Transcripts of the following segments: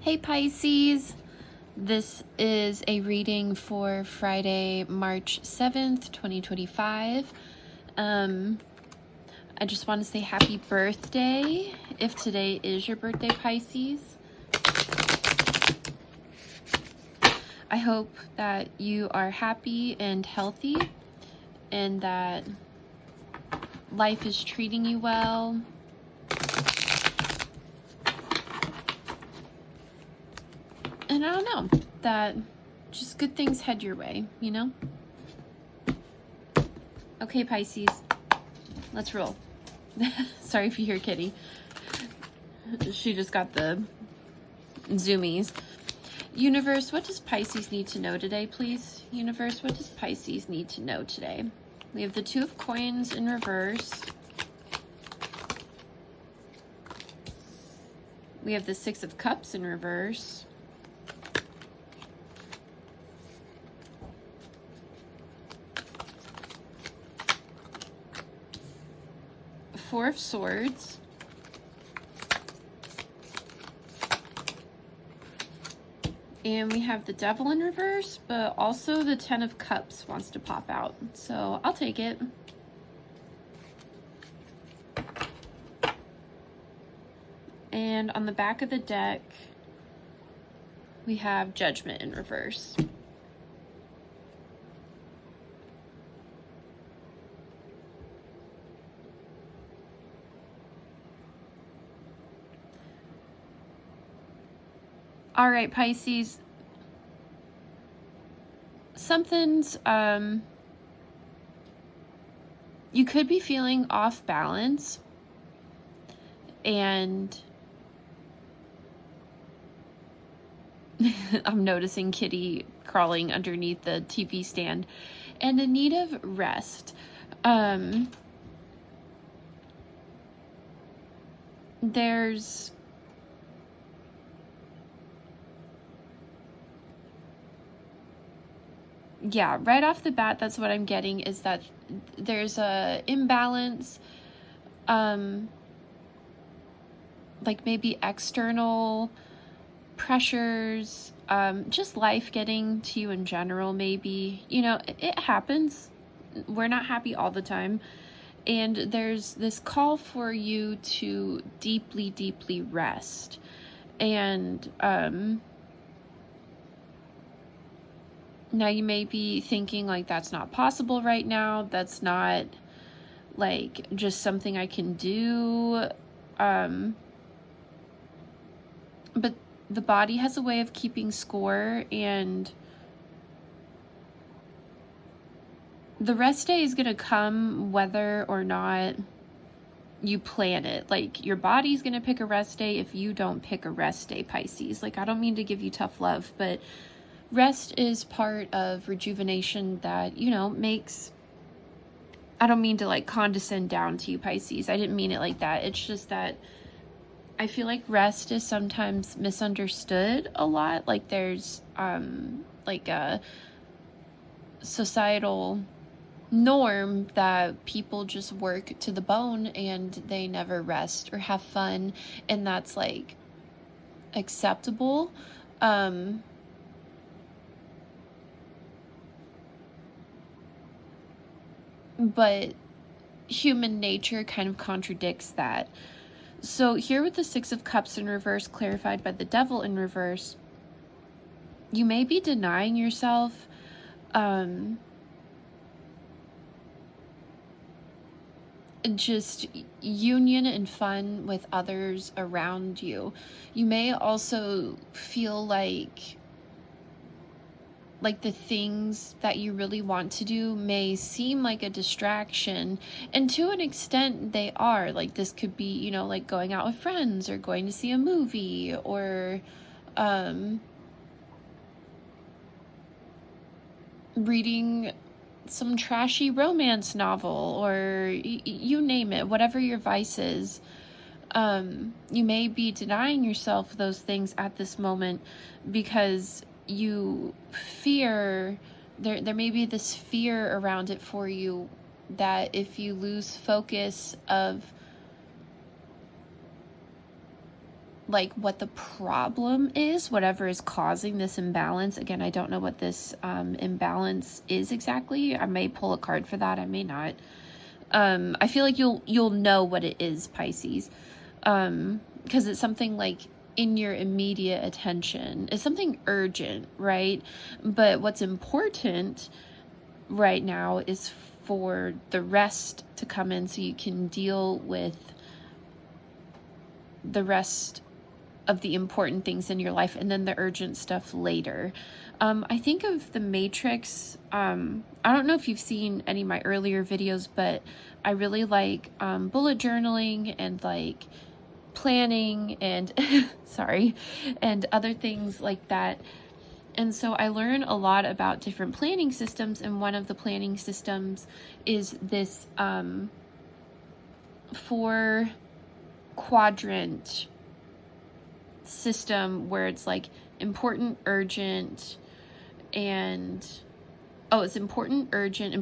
Hey Pisces, this is a reading for Friday, March 7th, 2025. I just want to say happy birthday if today is your birthday, Pisces. I hope that you are happy and healthy and that life is treating you well. And I don't know, that just good things head your way, you know? Okay, Pisces, let's roll. Sorry if you hear Kitty. She just got the zoomies. Universe, what does Pisces need to know today, please? Universe, what does Pisces need to know today? We have the Two of Coins in reverse. We have the Six of Cups in reverse. Four of Swords. And we have the Devil in reverse, but also the Ten of Cups wants to pop out. So I'll take it. And on the back of the deck, we have Judgment in reverse. All right, Pisces, something's, you could be feeling off balance, and I'm noticing Kitty crawling underneath the TV stand, and in need of rest. There's yeah, right off the bat, that's what I'm getting, is that there's a imbalance, like maybe external pressures, just life getting to you in general, maybe, you know, it happens. We're not happy all the time. And there's this call for you to deeply, deeply rest. And, now you may be thinking like that's not possible right now. That's not like just something I can do. But the body has a way of keeping score, and the rest day is going to come whether or not you plan it. Like, your body's going to pick a rest day if you don't pick a rest day, Pisces. Like, I don't mean to give you tough love, but rest is part of rejuvenation that, you know, makes, I don't mean to like condescend down to you, Pisces. I didn't mean it like that. It's just that I feel like rest is sometimes misunderstood a lot. Like, there's like a societal norm that people just work to the bone and they never rest or have fun, and that's like acceptable. But human nature kind of contradicts that. So here with the Six of Cups in reverse, clarified by the Devil in reverse, you may be denying yourself just union and fun with others around you. You may also feel like the things that you really want to do may seem like a distraction, and to an extent they are. Like, this could be, you know, like going out with friends or going to see a movie, or reading some trashy romance novel, or you name it, whatever your vice is. You may be denying yourself those things at this moment because you fear, there may be this fear around it for you, that if you lose focus of like what the problem is, whatever is causing this imbalance. Again, I don't know what this imbalance is exactly. I may pull a card for that, I may not. I feel like you'll know what it is, Pisces, because it's something like in your immediate attention. It's something urgent, right? But what's important right now is for the rest to come in so you can deal with the rest of the important things in your life, and then the urgent stuff later. I think of the Matrix. I don't know if you've seen any of my earlier videos, but I really like bullet journaling and like planning and sorry, and other things like that. And so I learn a lot about different planning systems, and one of the planning systems is this 4-quadrant system where it's like important, urgent, and it's important, urgent,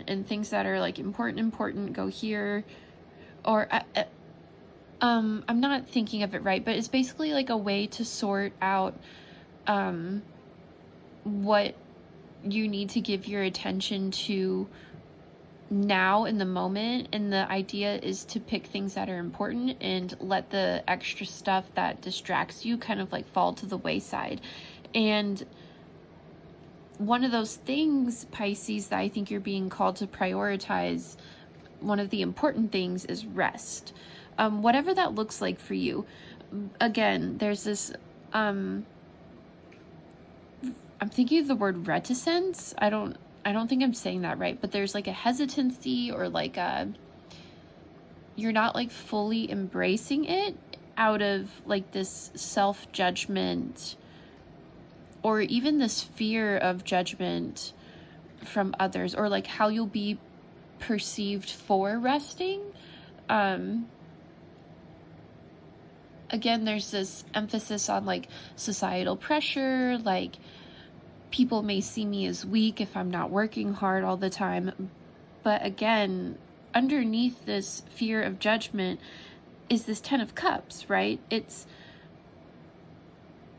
and things that are like important go here. Or I'm not thinking of it right, but it's basically like a way to sort out what you need to give your attention to now in the moment. And the idea is to pick things that are important and let the extra stuff that distracts you kind of like fall to the wayside. And one of those things, Pisces, that I think you're being called to prioritize, one of the important things is rest. Whatever that looks like for you. Again, there's this I'm thinking of the word reticence. I don't think I'm saying that right, but there's like a hesitancy, or like you're not like fully embracing it out of like this self-judgment, or even this fear of judgment from others, or like how you'll be perceived for resting. Again, there's this emphasis on like societal pressure, like people may see me as weak if I'm not working hard all the time. But again, underneath this fear of judgment is this 10 of Cups, right?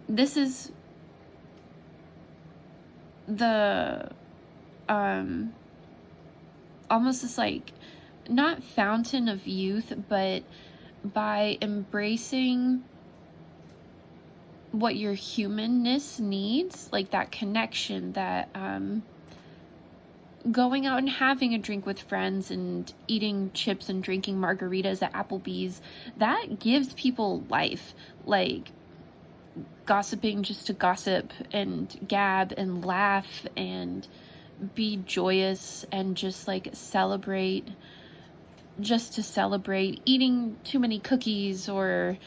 This is the, almost this like, not fountain of youth, but by embracing what your humanness needs, like that connection, that going out and having a drink with friends and eating chips and drinking margaritas at Applebee's, that gives people life. Like gossiping just to gossip and gab and laugh and be joyous and just like celebrate just to celebrate, eating too many cookies, or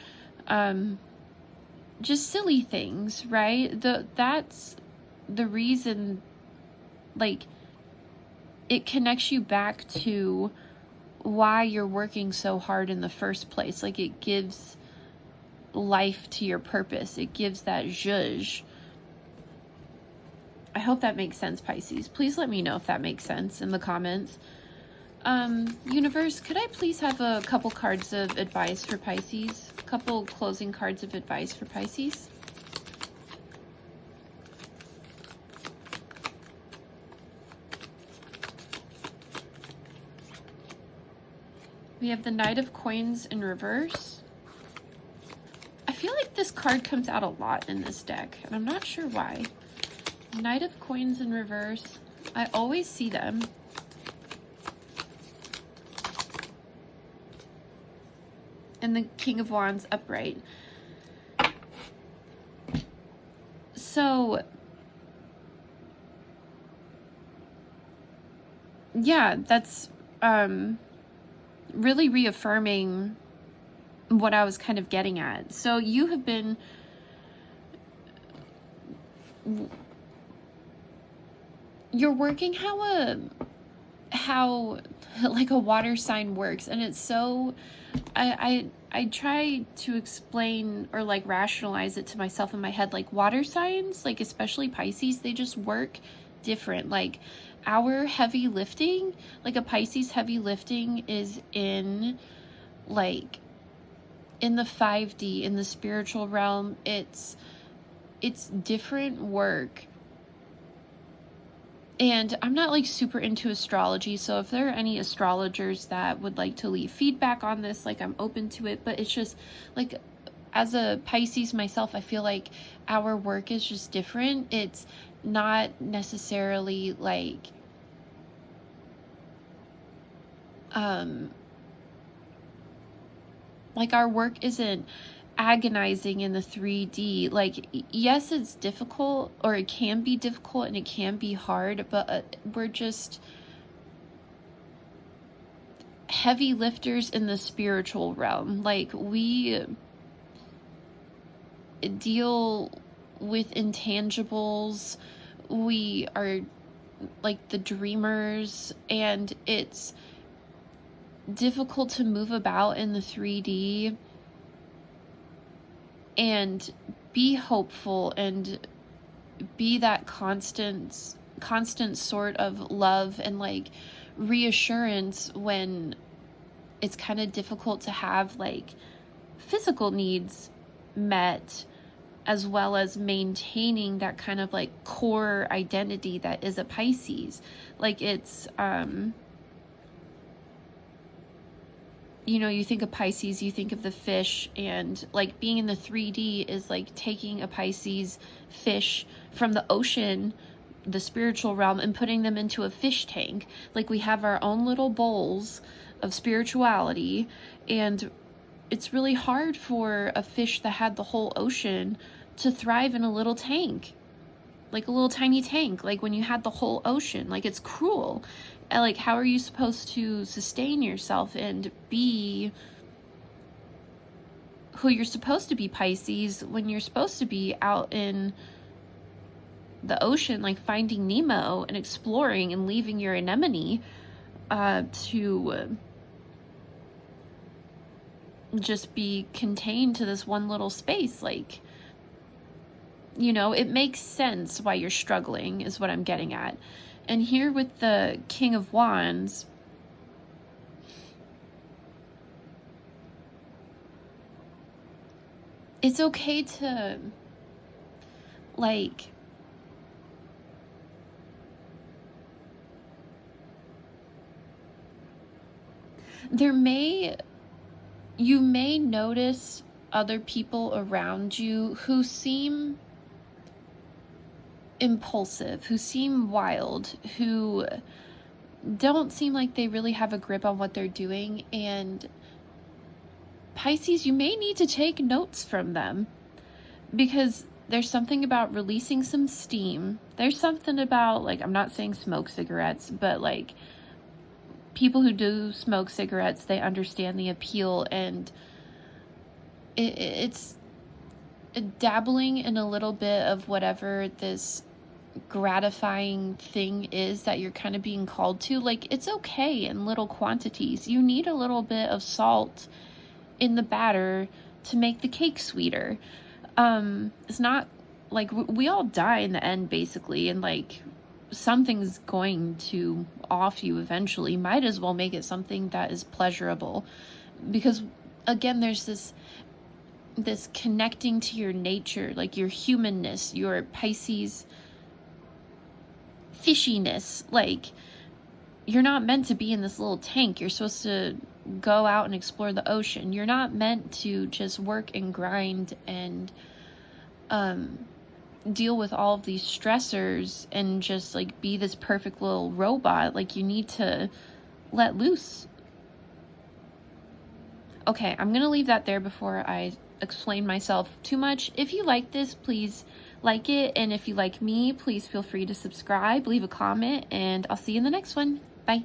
just silly things, right? That's the reason, like, it connects you back to why you're working so hard in the first place. Like, it gives life to your purpose. It gives that zhuzh. I hope that makes sense, Pisces. Please let me know if that makes sense in the comments. Universe, could I please have a couple cards of advice for Pisces? A couple closing cards of advice for Pisces? We have the Knight of Coins in reverse. I feel like this card comes out a lot in this deck, and I'm not sure why. Knight of Coins in reverse. I always see them. And the King of Wands upright. So, yeah, that's really reaffirming what I was kind of getting at. So you have been you're working how like a water sign works, and it's so I try to explain or like rationalize it to myself in my head. Like water signs, like especially Pisces, they just work different. Like our heavy lifting, like a Pisces heavy lifting is in like in the 5D, in the spiritual realm, it's different work. And I'm not like super into astrology, so if there are any astrologers that would like to leave feedback on this, like I'm open to it, but it's just like, as a Pisces myself, I feel like our work is just different. It's not necessarily like our work isn't agonizing in the 3D. Like, yes, it's difficult, or it can be difficult and it can be hard, but we're just heavy lifters in the spiritual realm. Like, we deal with intangibles. We are like the dreamers, and it's difficult to move about in the 3D and be hopeful and be that constant sort of love and like reassurance when it's kind of difficult to have like physical needs met, as well as maintaining that kind of like core identity that is a Pisces. Like, it's you think of Pisces, you think of the fish, and like being in the 3D is like taking a Pisces fish from the ocean, the spiritual realm, and putting them into a fish tank. Like, we have our own little bowls of spirituality, and it's really hard for a fish that had the whole ocean to thrive in a little tank, like a little tiny tank. Like, when you had the whole ocean, like, it's cruel. Like, how are you supposed to sustain yourself and be who you're supposed to be, Pisces, when you're supposed to be out in the ocean, like finding Nemo and exploring and leaving your anemone to just be contained to this one little space? Like, it makes sense why you're struggling, is what I'm getting at. And here with the King of Wands, it's okay to, like, you may notice other people around you who seem impulsive, who seem wild, who don't seem like they really have a grip on what they're doing. And Pisces, you may need to take notes from them, because there's something about releasing some steam. There's something about, like, I'm not saying smoke cigarettes, but like people who do smoke cigarettes, they understand the appeal, and it's dabbling in a little bit of whatever this gratifying thing is that you're kind of being called to. Like, it's okay in little quantities. You need a little bit of salt in the batter to make the cake sweeter. It's not like we all die in the end, basically, and like something's going to off you eventually. Might as well make it something that is pleasurable, because again, there's this connecting to your nature, like your humanness, your Pisces fishiness. Like, you're not meant to be in this little tank. You're supposed to go out and explore the ocean. You're not meant to just work and grind and deal with all of these stressors and just like be this perfect little robot. Like, you need to let loose. Okay, I'm gonna leave that there before I explain myself too much. If you like this, please like it, and if you like me, please feel free to subscribe, leave a comment, and I'll see you in the next one. Bye.